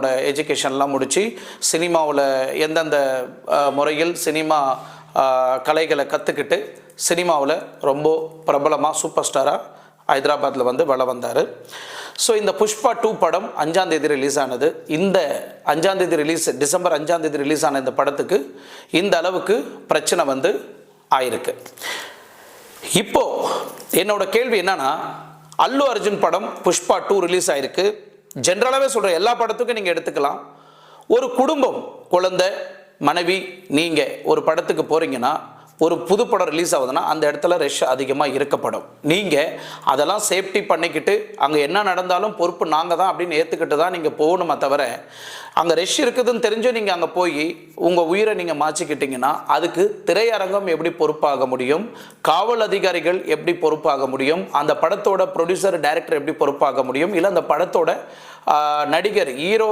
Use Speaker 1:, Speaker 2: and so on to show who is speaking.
Speaker 1: தன்னோட எஜுகேஷன்லாம் முடித்து சினிமாவில் எந்தெந்த முறையில் சினிமா கலைகளை கற்றுக்கிட்டு சினிமாவில் ரொம்ப பிரபலமாக சூப்பர் ஸ்டாராக ஹைதராபாத்தில் வந்து வள வந்தார். ஸோ இந்த புஷ்பா 2 படம் 5ஆம் தேதி ரிலீஸ் ஆனது. இந்த 5ஆம் தேதி ரிலீஸ், டிசம்பர் 5ஆம் தேதி ரிலீஸ் ஆன இந்த படத்துக்கு இந்த அளவுக்கு பிரச்சனை வந்து ஆயிருக்கு. இப்போ என்னோட கேள்வி என்னன்னா, அல்லு அர்ஜுன் படம் புஷ்பா 2 ரிலீஸ் ஆயிருக்கு. ஜென்ரலாகவே சொல்கிறேன், எல்லா படத்துக்கும் நீங்கள் எடுத்துக்கலாம். ஒரு குடும்பம், குழந்தை, மனைவி, நீங்கள் ஒரு படத்துக்கு போகிறீங்கன்னா, ஒரு புது படம் ரிலீஸ் ஆகுதுன்னா அந்த இடத்துல ரஷ் அதிகமாக இருக்கப்படும். நீங்கள் அதெல்லாம் சேஃப்டி பண்ணிக்கிட்டு அங்கே என்ன நடந்தாலும் பொறுப்பு நாங்கள் தான் அப்படின்னு ஏற்றுக்கிட்டு தான் நீங்கள் போகணுமே தவிர, அங்கே ரஷ் இருக்குதுன்னு தெரிஞ்சும் நீங்கள் அங்கே போய் உங்கள் உயிரை நீங்கள் மாற்றிக்கிட்டிங்கன்னா அதுக்கு திரையரங்கம் எப்படி பொறுப்பாக முடியும், காவல் அதிகாரிகள் எப்படி பொறுப்பாக முடியும், அந்த படத்தோட ப்ரொடியூசர் டைரக்டர் எப்படி பொறுப்பாக முடியும், இல்லை அந்த படத்தோட நடிகர் ஹீரோ